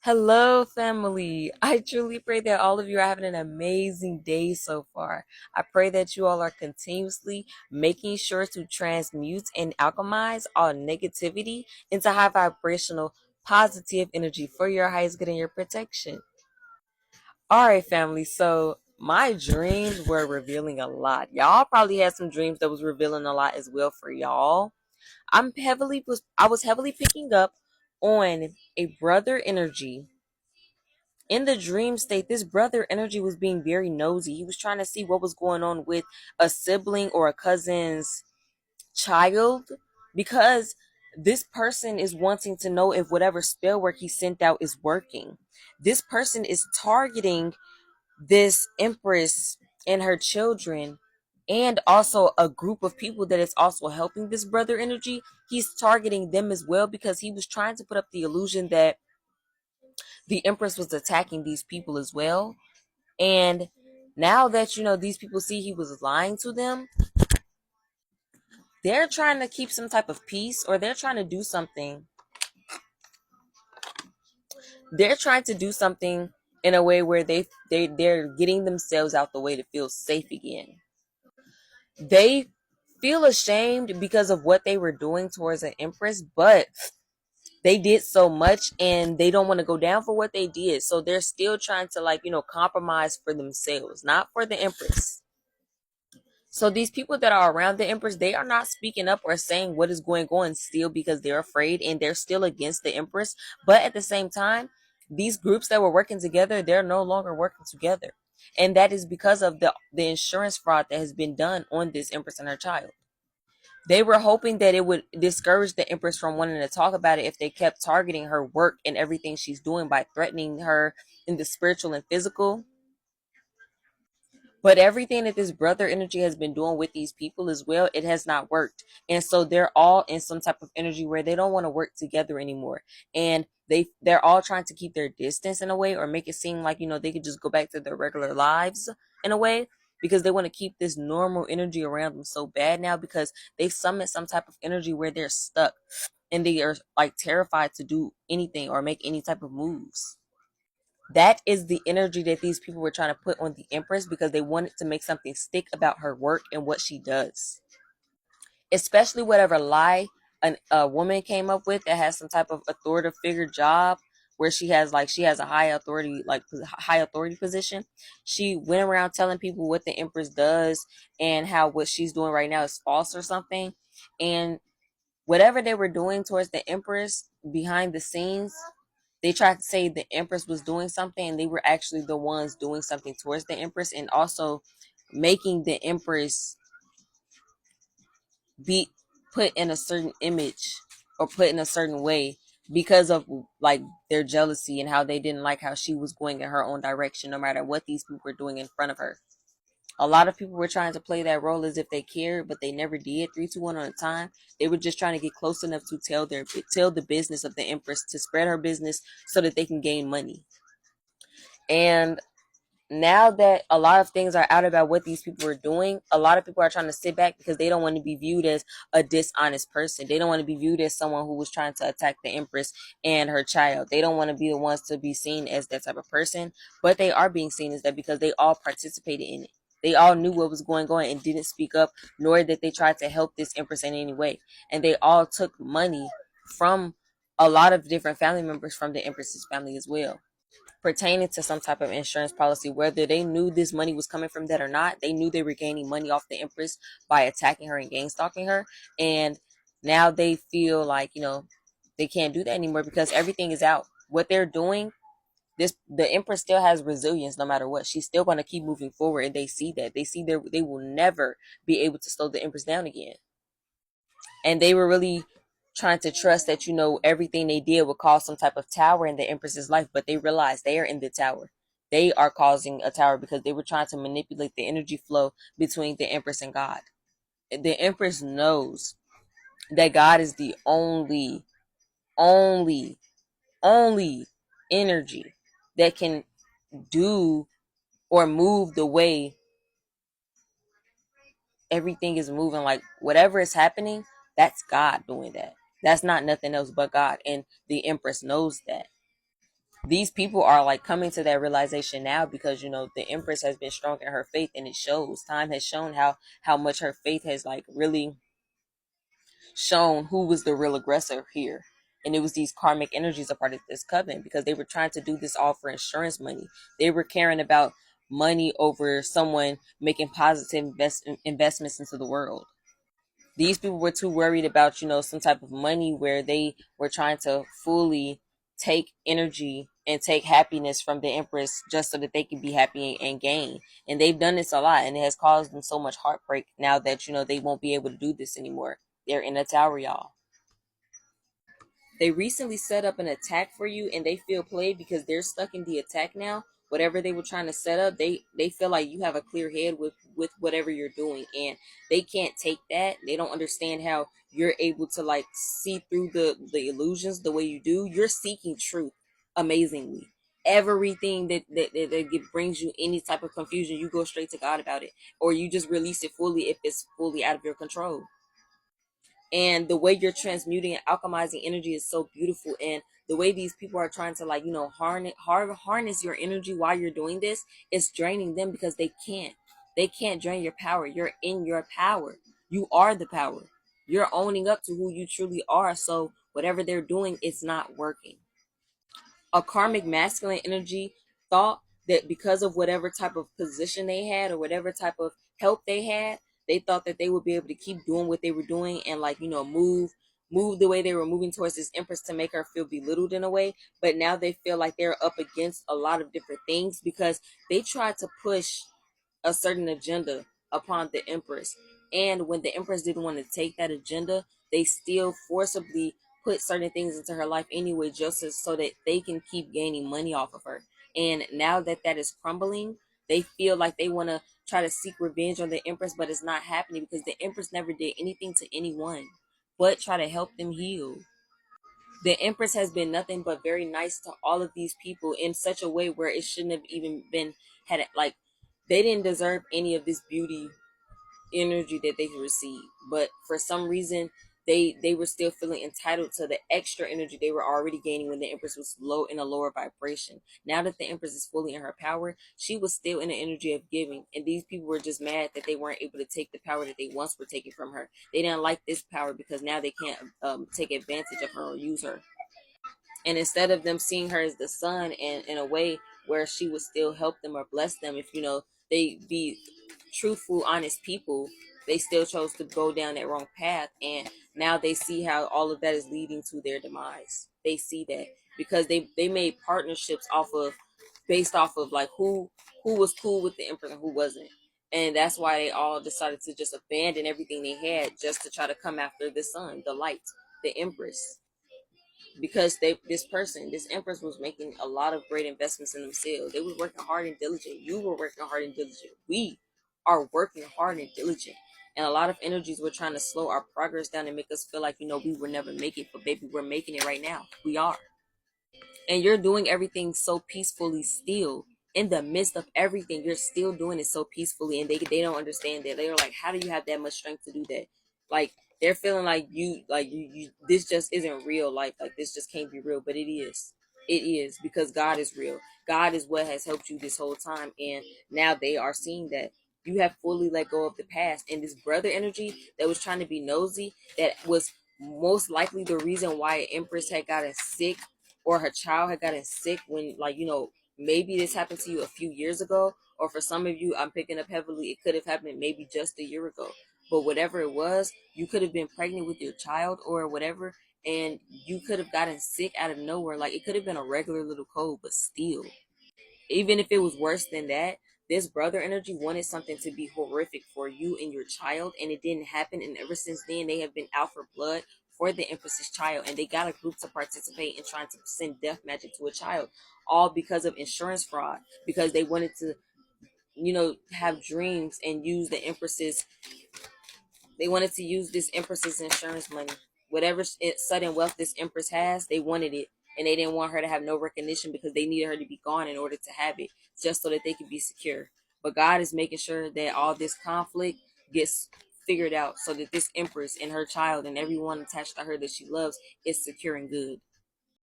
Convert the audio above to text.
Hello, family. I truly pray that all of you are having an amazing day so far. I pray that you all are continuously making sure to transmute and alchemize all negativity into high vibrational, positive energy for your highest good and your protection. All right, family. So, my dreams were revealing a lot. Y'all probably had some dreams that was revealing a lot as well for y'all. I was heavily picking up on a brother energy in the dream state. This brother energy was being very nosy. He was trying to see what was going on with a sibling or a cousin's child because this person is wanting to know if whatever spell work he sent out is working. This person is targeting this empress and her children and also a group of people that is also helping this brother energy. He's targeting them as well because he was trying to put up the illusion that the empress was attacking these people as well. And now that these people see he was lying to them, they're trying to keep some type of peace, or they're trying to do something. They're trying to do something in a way where they're getting themselves out the way to feel safe again. They feel ashamed because of what they were doing towards an empress, but they did so much and they don't want to go down for what they did. So they're still trying to compromise for themselves, not for the empress. So these people that are around the empress, they are not speaking up or saying what is going on still because they're afraid and they're still against the empress. But at the same time, these groups that were working together, they're no longer working together. And that is because of the insurance fraud that has been done on this empress and her child. They were hoping that it would discourage the empress from wanting to talk about it if they kept targeting her work and everything she's doing by threatening her in the spiritual and physical. But everything that this brother energy has been doing with these people as well, it has not worked. And so they're all in some type of energy where they don't want to work together anymore. And they're all trying to keep their distance in a way, or make it seem like, they could just go back to their regular lives in a way, because they want to keep this normal energy around them so bad now, because they've summoned some type of energy where they're stuck and they are like terrified to do anything or make any type of moves. That is the energy that these people were trying to put on the empress because they wanted to make something stick about her work and what she does, especially whatever lie a woman came up with that has some type of authoritative figure job, where she has a high authority position. She went around telling people what the empress does and how what she's doing right now is false or something. And whatever they were doing towards the empress behind the scenes, they tried to say the empress was doing something and they were actually the ones doing something towards the empress, and also making the empress be put in a certain image or put in a certain way because of like their jealousy and how they didn't like how she was going in her own direction no matter what these people were doing in front of her. A lot of people were trying to play that role as if they cared, but they never did. 3, 2, 1 on a time. They were just trying to get close enough to tell the business of the empress, to spread her business so that they can gain money. And now that a lot of things are out about what these people are doing, a lot of people are trying to sit back because they don't want to be viewed as a dishonest person. They don't want to be viewed as someone who was trying to attack the empress and her child. They don't want to be the ones to be seen as that type of person, but they are being seen as that because they all participated in it. They all knew what was going on and didn't speak up, nor did they try to help this empress in any way. And they all took money from a lot of different family members from the empress's family as well, pertaining to some type of insurance policy. Whether they knew this money was coming from that or not, they knew they were gaining money off the empress by attacking her and gang stalking her. And now they feel like, they can't do that anymore because everything is out. What they're doing, the empress still has resilience no matter what. She's still going to keep moving forward, and they see that. They see they will never be able to slow the empress down again. And they were really trying to trust that everything they did would cause some type of tower in the empress's life, but they realized they are in the tower. They are causing a tower because they were trying to manipulate the energy flow between the empress and God. The empress knows that God is the only only energy that can do or move the way everything is moving. Like whatever is happening, that's God doing that. That's not nothing else but God, and the empress knows that. These people are like coming to that realization now because the Empress has been strong in her faith, and it shows. Time has shown how much her faith has like really shown who was the real aggressor here. And it was these karmic energies a part of this covenant, because they were trying to do this all for insurance money. They were caring about money over someone making positive investments into the world. These people were too worried about some type of money, where they were trying to fully take energy and take happiness from the Empress just so that they can be happy and gain. And they've done this a lot, and it has caused them so much heartbreak now that they won't be able to do this anymore. They're in a tower, y'all. They recently set up an attack for you, and they feel played because they're stuck in the attack now. Whatever they were trying to set up, they feel like you have a clear head with whatever you're doing, and they can't take that. They don't understand how you're able to like see through the illusions the way you do. You're seeking truth amazingly. Everything that brings you any type of confusion, you go straight to God about it, or you just release it fully if it's fully out of your control. And the way you're transmuting and alchemizing energy is so beautiful. And the way these people are trying to like harness your energy while you're doing this, is draining them, because they can't drain your power. You're in your power. You are the power. You're owning up to who you truly are. So whatever they're doing, it's not working. A karmic masculine energy thought that because of whatever type of position they had, or whatever type of help they had, they thought that they would be able to keep doing what they were doing, and like move the way they were moving towards this Empress, to make her feel belittled in a way. But now they feel like they're up against a lot of different things, because they tried to push a certain agenda upon the Empress. And when the Empress didn't want to take that agenda, they still forcibly put certain things into her life anyway, just so that they can keep gaining money off of her. And now that that is crumbling, they feel like they want to try to seek revenge on the Empress, but it's not happening, because the Empress never did anything to anyone but try to help them heal. The Empress has been nothing but very nice to all of these people in such a way where it shouldn't have even been had it like they didn't deserve any of this beauty energy that they received. But for some reason they were still feeling entitled to the extra energy they were already gaining when the Empress was low in a lower vibration. Now that the Empress is fully in her power, she was still in the energy of giving. And these people were just mad that they weren't able to take the power that they once were taking from her. They didn't like this power because now they can't take advantage of her or use her. And instead of them seeing her as the sun, and in a way where she would still help them or bless them if they be truthful, honest people, they still chose to go down that wrong path. And now they see how all of that is leading to their demise. They see that because they made partnerships based off of like who was cool with the Emperor and who wasn't. And that's why they all decided to just abandon everything they had just to try to come after the sun, the light, the Empress. Because this Empress was making a lot of great investments in themselves. They was working hard and diligent. You were working hard and diligent. We are working hard and diligent. And a lot of energies were trying to slow our progress down and make us feel like we will never make it. But baby, we're making it right now. We are. And you're doing everything so peacefully still. In the midst of everything, you're still doing it so peacefully. And they don't understand that. They're like, how do you have that much strength to do that? Like, they're feeling like you this just isn't real life. Like, this just can't be real. But it is. It is, because God is real. God is what has helped you this whole time. And now they are seeing that you have fully let go of the past. And this brother energy that was trying to be nosy, that was most likely the reason why Empress had gotten sick, or her child had gotten sick, when maybe this happened to you a few years ago, or for some of you, I'm picking up heavily, it could have happened maybe just a year ago. But whatever it was, you could have been pregnant with your child or whatever, and you could have gotten sick out of nowhere. Like, it could have been a regular little cold, but still, even if it was worse than that, this brother energy wanted something to be horrific for you and your child, and it didn't happen. And ever since then, they have been out for blood for the Empress's child, and they got a group to participate in trying to send death magic to a child, all because of insurance fraud, because they wanted to, have dreams and use the Empress's they wanted to use this Empress's insurance money. Whatever sudden wealth this Empress has, they wanted it. And they didn't want her to have no recognition, because they needed her to be gone in order to have it, just so that they could be secure. But God is making sure that all this conflict gets figured out, so that this Empress and her child and everyone attached to her that she loves is secure and good.